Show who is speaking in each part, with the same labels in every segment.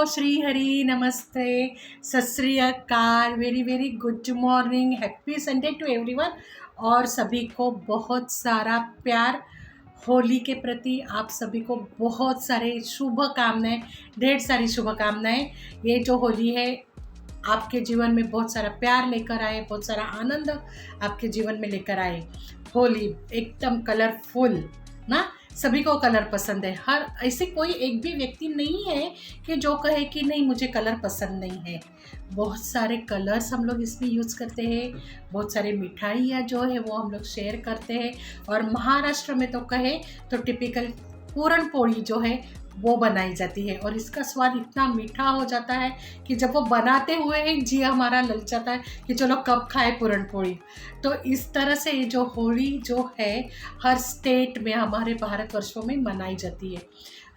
Speaker 1: श्री हरि नमस्ते, सत श्री अकाल, very very good morning, happy Sunday to everyone. और सभी को बहुत सारा प्यार। होली के प्रति आप सभी को बहुत सारे शुभकामनाएं, ढेर सारी शुभकामनाएं। ये जो होली है आपके जीवन में बहुत सारा प्यार लेकर आए, बहुत सारा आनंद आपके जीवन में लेकर आए। होली एकदम कलरफुल ना, सभी को कलर पसंद है। हर ऐसे कोई एक भी व्यक्ति नहीं है कि जो कहे कि नहीं मुझे कलर पसंद नहीं है। बहुत सारे कलर्स हम लोग इसमें यूज़ करते हैं, बहुत सारे मिठाइयाँ जो है वो हम लोग शेयर करते हैं। और महाराष्ट्र में तो कहे तो टिपिकल पूरन पोली जो है वो बनाई जाती है और इसका स्वाद इतना मीठा हो जाता है कि जब वो बनाते हुए ही जी हमारा ललचाता है कि चलो कब खाए पूरन पोली। तो इस तरह से ये जो होली जो है हर स्टेट में हमारे भारतवर्षों में मनाई जाती है।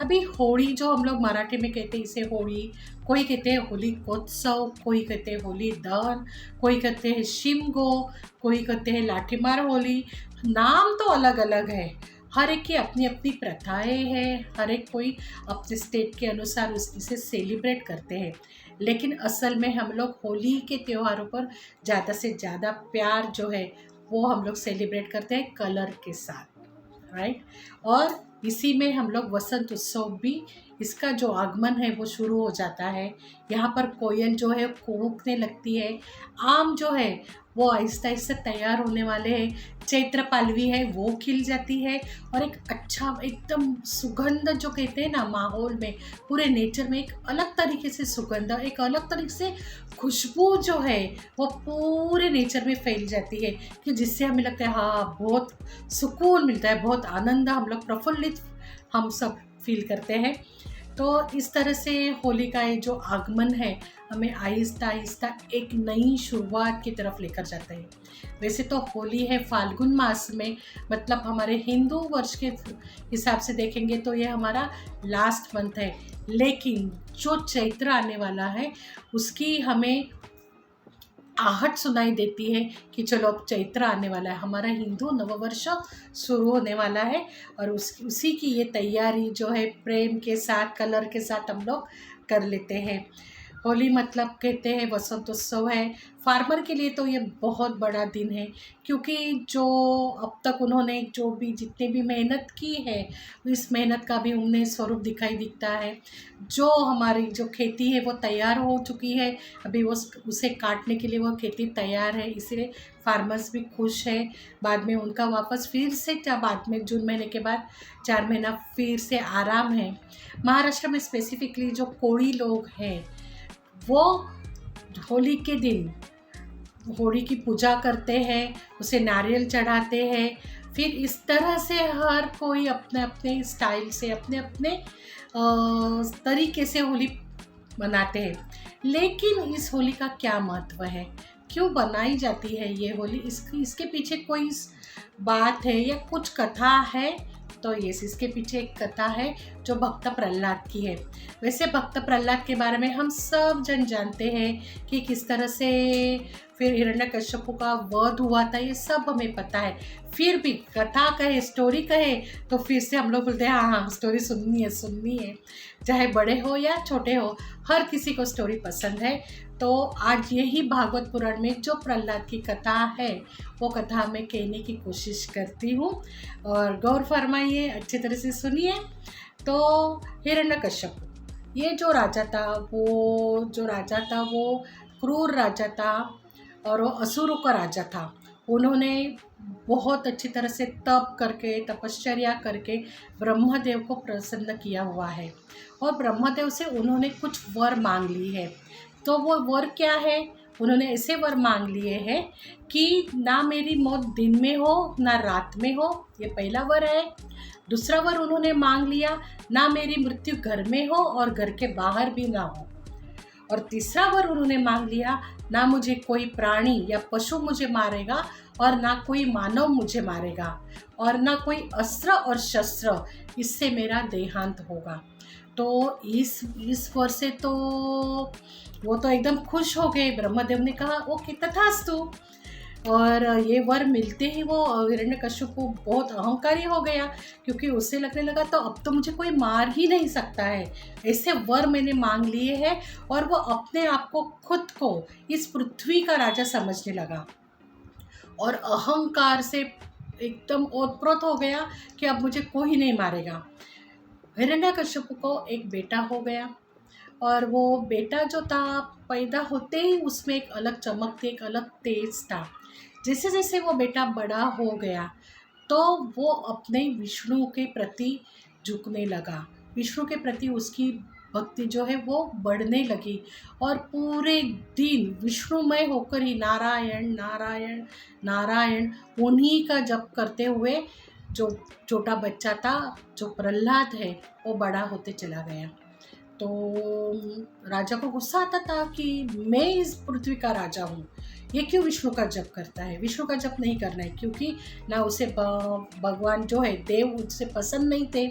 Speaker 1: अभी होली जो हम लोग मराठी में कहते हैं इसे होली, कोई कहते हैं होली कोत्सव, कोई कहते हैं होली दहन, कोई कहते हैं शिमगो, कोई कहते हैं लाठीमार होली। नाम तो अलग अलग है, हर एक की अपनी अपनी प्रथाएं हैं, हर एक कोई अपने स्टेट के अनुसार इसे सेलिब्रेट करते हैं। लेकिन असल में हम लोग होली के त्योहारों पर ज़्यादा से ज़्यादा प्यार जो है वो हम लोग सेलिब्रेट करते हैं कलर के साथ, राइट। और इसी में हम लोग वसंत उत्सव भी, इसका जो आगमन है वो शुरू हो जाता है। यहाँ पर कोयल जो है कूकने लगती है, आम जो है वो आहिस्ता आहिस्ता तैयार होने वाले हैं, चैत्र पालवी है वो खिल जाती है और एक अच्छा एकदम सुगंध जो कहते हैं ना, माहौल में पूरे नेचर में एक अलग तरीके से सुगंध, एक अलग तरीके से खुशबू जो है वो पूरे नेचर में फैल जाती है कि जिससे हमें लगता है हाँ बहुत सुकून मिलता है, बहुत आनंद, हम लोग प्रफुल्लित हम सब फील करते हैं। तो इस तरह से होली का ये जो आगमन है हमें आहिस्ता आहिस्ता एक नई शुरुआत की तरफ लेकर जाता है। वैसे तो होली है फाल्गुन मास में, मतलब हमारे हिंदू वर्ष के हिसाब से देखेंगे तो ये हमारा लास्ट मंथ है। लेकिन जो चैत्र आने वाला है उसकी हमें आहट सुनाई देती है कि चलो अब चैत्र आने वाला है, हमारा हिंदू नववर्ष शुरू होने वाला है। और उसी की ये तैयारी जो है प्रेम के साथ, कलर के साथ हम लोग कर लेते हैं। होली मतलब कहते हैं वसंतोत्सव है। फार्मर के लिए तो ये बहुत बड़ा दिन है क्योंकि जो अब तक उन्होंने जो भी जितने भी मेहनत की है इस मेहनत का भी उन्हें स्वरूप दिखाई दिखता है। जो हमारी जो खेती है वो तैयार हो चुकी है, अभी वो उसे काटने के लिए वो खेती तैयार है, इसलिए फार्मर्स भी खुश है। बाद में उनका वापस फिर से बाद में जून महीने के बाद 4 महीना फिर से आराम है। महाराष्ट्र में स्पेसिफिकली जो कोड़ी लोग हैं वो होली के दिन होली की पूजा करते हैं, उसे नारियल चढ़ाते हैं। फिर इस तरह से हर कोई अपने अपने स्टाइल से, अपने अपने तरीके से होली मनाते हैं। लेकिन इस होली का क्या महत्व है, क्यों बनाई जाती है ये होली, इसके पीछे कोई बात है या कुछ कथा है? तो यस, इसके पीछे एक कथा है जो भक्त प्रहलाद की है। वैसे भक्त प्रहलाद के बारे में हम सब जन जानते हैं कि किस तरह से फिर हिरण्यकश्यप का वध हुआ था, ये सब हमें पता है। फिर भी कथा कहे, स्टोरी कहे तो फिर से हम लोग बोलते हैं हाँ हाँ स्टोरी सुननी है। चाहे बड़े हो या छोटे हो, हर किसी को स्टोरी पसंद है। तो आज यही भागवत पुराण में जो प्रहलाद की कथा है वो कथा मैं कहने की कोशिश करती हूँ और गौर फरमाइए, अच्छी तरह से सुनिए। तो हिरण्यकश्यप ये जो राजा था वो क्रूर राजा था और वो असुरों का राजा था। उन्होंने बहुत अच्छी तरह से तप करके, तपश्चर्या करके ब्रह्मदेव को प्रसन्न किया हुआ है और ब्रह्मदेव से उन्होंने कुछ वर मांग ली है। तो वो वर क्या है, उन्होंने ऐसे वर मांग लिए हैं कि ना मेरी मौत दिन में हो ना रात में हो, ये पहला वर है। दूसरा वर उन्होंने मांग लिया ना मेरी मृत्यु घर में हो और घर के बाहर भी ना हो। और तीसरा वर उन्होंने मांग लिया ना मुझे कोई प्राणी या पशु मुझे मारेगा और ना कोई मानव मुझे मारेगा और ना कोई अस्त्र और शस्त्र, इससे मेरा देहांत होगा। तो इस वर से तो वो तो एकदम खुश हो गए। ब्रह्मदेव ने कहा ओके तथास्तु। और ये वर मिलते ही वो हिरण्यकश्यप को बहुत अहंकारी हो गया, क्योंकि उससे लगने लगा तो अब तो मुझे कोई मार ही नहीं सकता है, ऐसे वर मैंने मांग लिए हैं। और वो अपने आप को खुद को इस पृथ्वी का राजा समझने लगा और अहंकार से एकदम ओतप्रोत हो गया कि अब मुझे कोई नहीं मारेगा। हिरण्यकश्यप को एक बेटा हो गया और वो बेटा जो था, पैदा होते ही उसमें एक अलग चमक थी, एक अलग तेज था। जैसे जैसे वो बेटा बड़ा हो गया तो वो अपने विष्णु के प्रति झुकने लगा, विष्णु के प्रति उसकी भक्ति जो है वो बढ़ने लगी और पूरे दिन विष्णुमय होकर ही नारायण नारायण नारायण उन्हीं का जप करते हुए जो छोटा बच्चा था, जो प्रहलाद है, वो बड़ा होते चला गया। तो राजा को गुस्सा आता था कि मैं इस पृथ्वी का राजा हूँ, ये क्यों विष्णु का जप करता है। विष्णु का जप नहीं करना है, क्योंकि ना उसे भगवान जो है देव उससे पसंद नहीं थे।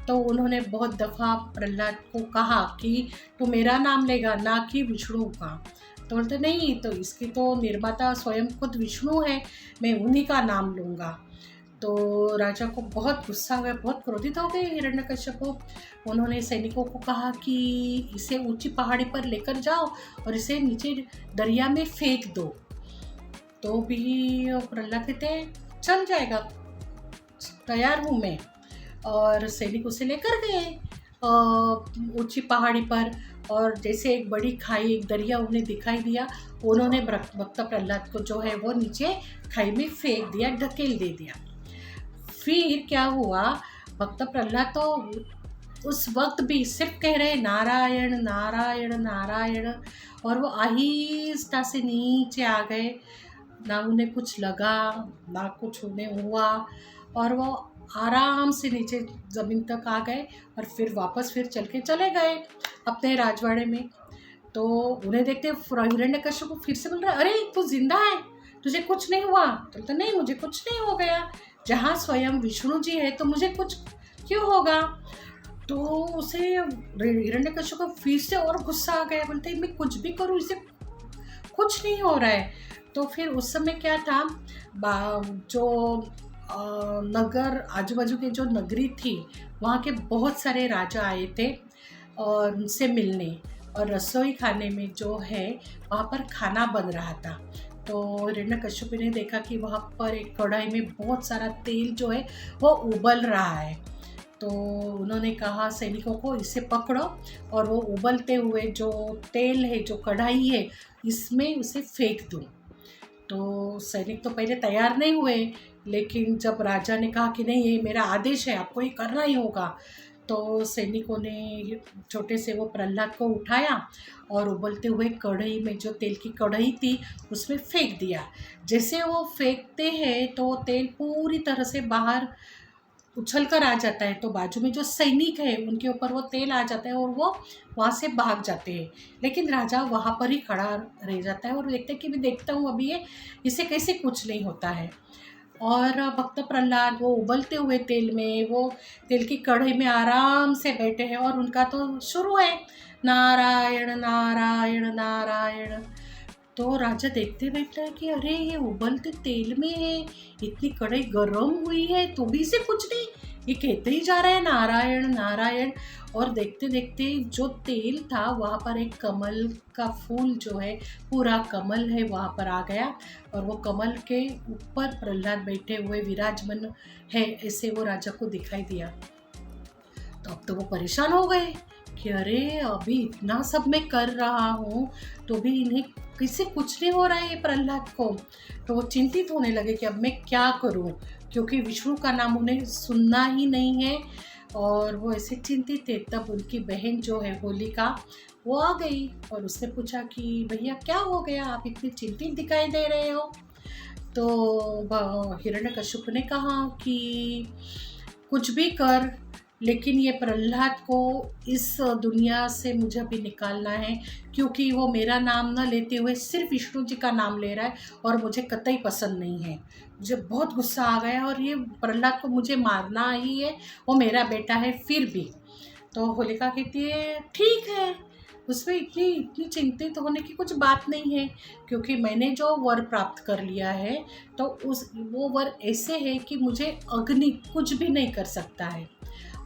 Speaker 1: तो उन्होंने बहुत दफ़ा प्रहलाद को कहा कि तू मेरा नाम लेगा, ना कि विष्णु का। तो बोलते नहीं, तो इसकी तो निर्माता स्वयं खुद विष्णु है, मैं उन्हीं का नाम लूँगा। तो राजा को बहुत गुस्सा हुआ, बहुत क्रोधित हो गए हिरण्यकश्यप। उन्होंने सैनिकों को कहा कि इसे ऊंची पहाड़ी पर लेकर जाओ और इसे नीचे दरिया में फेंक दो। तो भी प्रहलाद कहते चल जाएगा, तैयार हूँ मैं। और सैनिक उसे लेकर गए ऊंची पहाड़ी पर, और जैसे एक बड़ी खाई, एक दरिया उन्हें दिखाई दिया, उन्होंने भक्त प्रहलाद को जो है वो नीचे खाई में फेंक दिया, ढकेल दे दिया। फिर क्या हुआ, भक्त प्रहलाद तो उस वक्त भी सिर्फ कह रहे नारायण नारायण नारायण, और वो आहिस्ता से नीचे आ गए। ना उन्हें कुछ लगा, ना कुछ उन्हें हुआ, और वो आराम से नीचे ज़मीन तक आ गए और फिर वापस फिर चल के चले गए अपने राजवाड़े में। तो उन्हें देखते हिरण्यकश्यप फिर से बोल रहा, अरे तू जिंदा है, तुझे कुछ नहीं हुआ। तो बोलता नहीं, मुझे कुछ नहीं हो गया, जहाँ स्वयं विष्णु जी है तो मुझे कुछ क्यों होगा। तो उसे हिरण्यकश्यप को फिर से और गुस्सा आ गया, बोलते मैं कुछ भी करूँ इसे कुछ नहीं हो रहा है। तो फिर उस समय क्या था, जो नगर आजू बाजू के जो नगरी थी वहाँ के बहुत सारे राजा आए थे और उनसे मिलने, और रसोई खाने में जो है वहाँ पर खाना बन रहा था। तो हिरण्यकश्यप ने देखा कि वहाँ पर एक कढ़ाई में बहुत सारा तेल जो है वो उबल रहा है। तो उन्होंने कहा सैनिकों को, इसे पकड़ो और वो उबलते हुए जो तेल है, जो कढ़ाई है, इसमें उसे फेंक दो। तो सैनिक तो पहले तैयार नहीं हुए, लेकिन जब राजा ने कहा कि नहीं ये मेरा आदेश है, आपको ये करना ही होगा, तो सैनिकों ने छोटे से वो प्रहलाद को उठाया और उबलते हुए कढ़ाई में, जो तेल की कढ़ाई थी, उसमें फेंक दिया। जैसे वो फेंकते हैं तो तेल पूरी तरह से बाहर उछल कर आ जाता है, तो बाजू में जो सैनिक है उनके ऊपर वो तेल आ जाता है और वो वहाँ से भाग जाते हैं। लेकिन राजा वहाँ पर ही खड़ा रह जाता है और देखते कि मैं देखता हूँ अभी ये इसे कैसे कुछ नहीं होता है। और भक्त प्रहलाद वो उबलते हुए तेल में, वो तेल की कढ़ाई में आराम से बैठे हैं और उनका तो शुरू है नारायण नारायण नारायण। तो राजा देखते बैठता है कि अरे ये उबलते तेल में है, इतनी कढ़ाई गर्म हुई है तो भी इसे कुछ नहीं, ये कहते ही जा रहा है नारायण नारायण। और देखते देखते जो तेल था वहाँ पर एक कमल का फूल जो है, पूरा कमल है, वहाँ पर आ गया और वो कमल के ऊपर प्रहलाद बैठे हुए विराजमान है, ऐसे वो राजा को दिखाई दिया। तो अब तो वो परेशान हो गए कि अरे अभी इतना सब मैं कर रहा हूँ तो भी इन्हें किसी कुछ नहीं हो रहा है ये प्रहलाद को। तो वो चिंतित होने लगे कि अब मैं क्या करूँ, क्योंकि विष्णु का नाम उन्हें सुनना ही नहीं है। और वो ऐसे चिंतित थे, तब उनकी बहन जो है होलिका, वो आ गई और उसने पूछा कि भैया क्या हो गया, आप इतनी चिंतित दिखाई दे रहे हो। तो हिरण्यकश्यप ने कहा कि कुछ भी कर, लेकिन ये प्रहलाद को इस दुनिया से मुझे अभी निकालना है, क्योंकि वो मेरा नाम न लेते हुए सिर्फ विष्णु जी का नाम ले रहा है और मुझे कतई पसंद नहीं है। मुझे बहुत गुस्सा आ गया और ये प्रहलाद को मुझे मारना ही है, वो मेरा बेटा है फिर भी। तो होलिका कहती है ठीक है, उसमें इतनी इतनी चिंतित होने की कुछ बात नहीं है, क्योंकि मैंने जो वर प्राप्त कर लिया है तो उस वो वर ऐसे है कि मुझे अग्नि कुछ भी नहीं कर सकता है।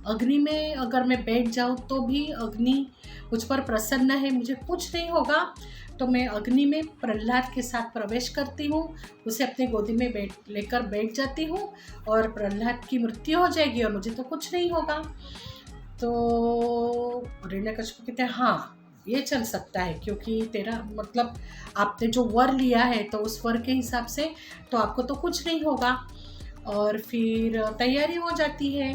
Speaker 1: अग्नि में अगर मैं बैठ जाऊँ तो भी अग्नि मुझ पर प्रसन्न है, मुझे कुछ नहीं होगा। तो मैं अग्नि में प्रहलाद के साथ प्रवेश करती हूँ, उसे अपनी गोदी में बैठ जाती हूँ और प्रहलाद की मृत्यु हो जाएगी और मुझे तो कुछ नहीं होगा। तो हिरण्यकशिपु कहते हैं हाँ, ये चल सकता है, क्योंकि तेरा मतलब आपने जो वर लिया है तो उस वर के हिसाब से तो आपको तो कुछ नहीं होगा। और फिर तैयारी हो जाती है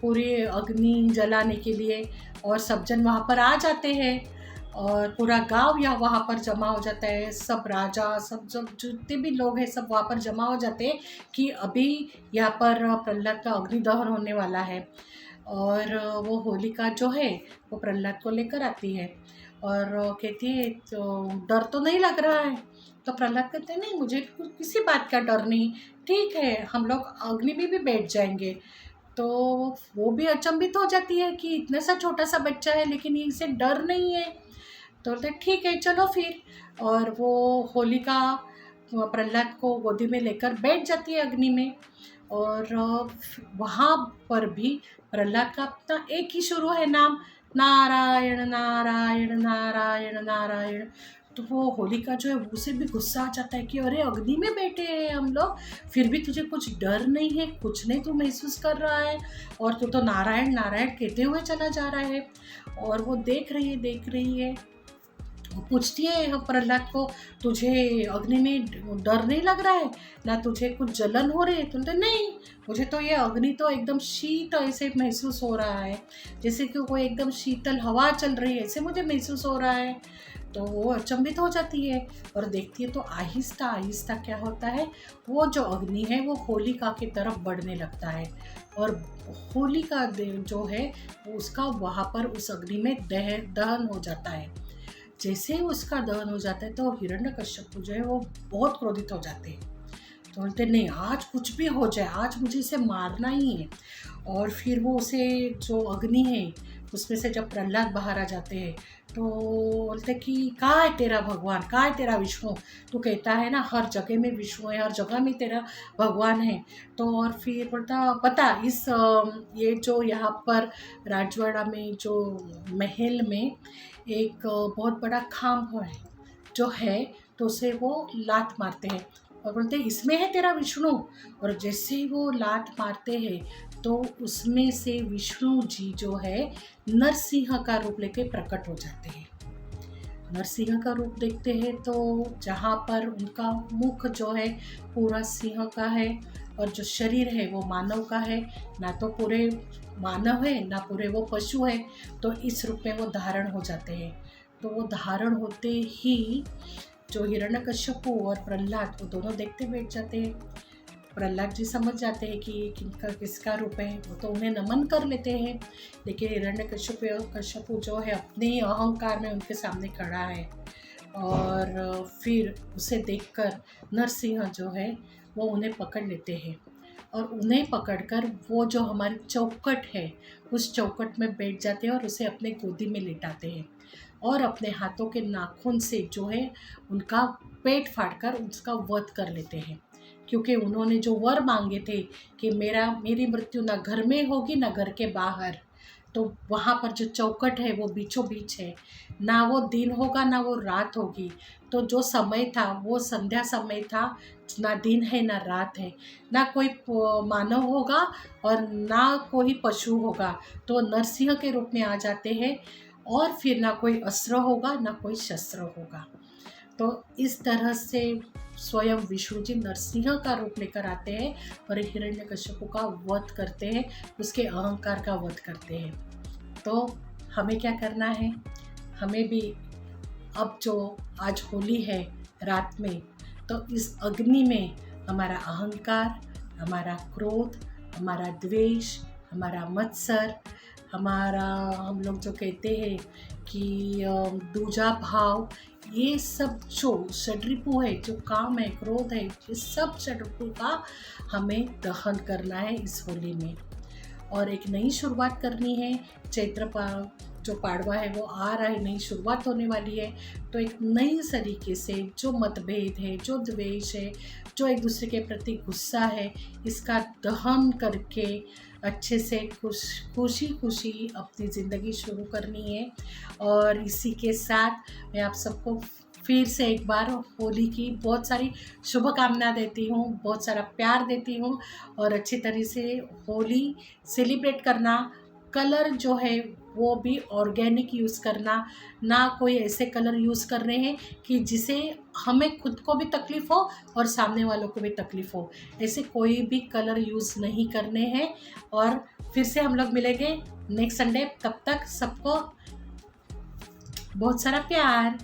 Speaker 1: पूरी अग्नि जलाने के लिए, और सब जन वहाँ पर आ जाते हैं और पूरा गांव या वहाँ पर जमा हो जाता है। सब राजा, सब जो जितने भी लोग हैं सब वहाँ पर जमा हो जाते हैं कि अभी यहाँ पर प्रहलाद का अग्नि दहन होने वाला है। और वो होलिका जो है वो प्रहलाद को लेकर आती है और कहती है तो डर तो नहीं लग रहा है। तो प्रहलाद कहते हैं नहीं, मुझे किसी बात का डर नहीं, ठीक है हम लोग अग्नि में भी बैठ जाएंगे। तो वो भी अचंभित हो जाती है कि इतना सा छोटा सा बच्चा है लेकिन इसे डर नहीं है। तो बोलते ठीक है चलो फिर। और वो होलिका प्रहलाद को गोदी में लेकर बैठ जाती है अग्नि में। और वहाँ पर भी प्रहलाद का अपना एक ही शुरू है नाम, नारायण नारायण नारायण नारायण। तो वो होलिका जो है उसे भी गुस्सा आ जाता है कि अरे अग्नि में बैठे हैं हम लोग, फिर भी तुझे कुछ डर नहीं है, कुछ नहीं तू महसूस कर रहा है और तू तो नारायण नारायण कहते हुए चला जा रहा है। और वो देख रही है, वो पूछती है प्रहलाद को तुझे अग्नि में डर नहीं लग रहा है ना, तुझे कुछ जलन हो रही है? तुम तो नहीं, मुझे तो ये अग्नि तो एकदम शीतल ऐसे महसूस हो रहा है, जैसे कि कोई एकदम शीतल हवा चल रही है ऐसे मुझे महसूस हो रहा है। तो वो अचंभित हो जाती है और देखती है तो आहिस्ता आहिस्ता क्या होता है, वो जो अग्नि है वो होलिका की तरफ बढ़ने लगता है और होलिका जो है उसका वहाँ पर उस अग्नि में दहन हो जाता है। जैसे ही उसका दहन हो जाता है तो हिरण्यकश्यप जो है वो बहुत क्रोधित हो जाते हैं। तो बोलते नहीं, आज कुछ भी हो जाए, आज मुझे इसे मारना ही है। और फिर वो उसे जो अग्नि है उसमें से जब प्रहलाद बाहर आ जाते हैं तो बोलते कि कहाँ है तेरा भगवान, कहाँ है तेरा विष्णु? तो कहता है ना हर जगह में विष्णु है, हर जगह में तेरा भगवान है। तो और फिर बोलता पता इस ये जो यहाँ पर राजवाड़ा में जो महल में एक बहुत बड़ा खांब है जो है, तो उसे वो लात मारते हैं और बोलते हैं इसमें है तेरा विष्णु। और जैसे ही वो लात मारते हैं तो उसमें से विष्णु जी जो है नरसिंह का रूप लेके प्रकट हो जाते हैं। नरसिंह का रूप देखते हैं तो जहाँ पर उनका मुख जो है पूरा सिंह का है और जो शरीर है वो मानव का है, ना तो पूरे मानव है ना पूरे वो पशु है। तो इस रूप में वो धारण हो जाते हैं। तो वो धारण होते ही जो हिरण्यकश्यपु और प्रहलाद वो दोनों देखते बैठ जाते हैं। प्रहलाद जी समझ जाते हैं कि किनका किसका रूप है, वो तो उन्हें नमन कर लेते हैं। लेकिन हिरण्यकश्यपु जो है अपने ही अहंकार में उनके सामने खड़ा है और फिर उसे देखकर नरसिंह जो है वो उन्हें पकड़ लेते हैं और उन्हें पकड़कर वो जो हमारी चौखट है उस चौखट में बैठ जाते हैं और उसे अपने गोदी में लेटाते हैं और अपने हाथों के नाखून से जो है उनका पेट फाड़कर उसका वध कर लेते हैं। क्योंकि उन्होंने जो वर मांगे थे कि मेरी मृत्यु ना घर में होगी ना घर के बाहर, तो वहाँ पर जो चौखट है वो बीचों बीच है, ना वो दिन होगा ना वो रात होगी। तो जो समय था वो संध्या समय था, ना दिन है ना रात है, ना कोई मानव होगा और ना कोई पशु होगा। तो नरसिंह के रूप में आ जाते हैं और फिर ना कोई अस्त्र होगा ना कोई शस्त्र होगा। तो इस तरह से स्वयं विष्णु जी नरसिंह का रूप लेकर आते हैं और हिरण्यकश्यप का वध करते हैं, उसके अहंकार का वध करते हैं। तो हमें क्या करना है, हमें भी अब जो आज होली है रात में, तो इस अग्नि में हमारा अहंकार, हमारा क्रोध, हमारा द्वेष, हमारा मत्सर, हमारा हम लोग जो कहते हैं कि दूजा भाव, ये सब जो षड्रिपु है, जो काम है, क्रोध है, ये सब षड्रिपु का हमें दहन करना है इस होली में। और एक नई शुरुआत करनी है। जो पाड़वा है वो आ रहा है, नई शुरुआत होने वाली है। तो एक नई तरीके से जो मतभेद है, जो द्वेष है, जो एक दूसरे के प्रति गुस्सा है, इसका दहन करके अच्छे से खुशी खुशी अपनी ज़िंदगी शुरू करनी है। और इसी के साथ मैं आप सबको फिर से एक बार होली की बहुत सारी शुभकामना देती हूँ, बहुत सारा प्यार देती हूँ। और अच्छी तरह से होली सेलिब्रेट करना। कलर जो है वो भी ऑर्गेनिक यूज़ करना, ना कोई ऐसे कलर यूज़ कर रहे हैं कि जिसे हमें खुद को भी तकलीफ़ हो और सामने वालों को भी तकलीफ़ हो। ऐसे कोई भी कलर यूज़ नहीं करने हैं। और फिर से हम लोग मिलेंगे नेक्स्ट संडे। तब तक सबको बहुत सारा प्यार।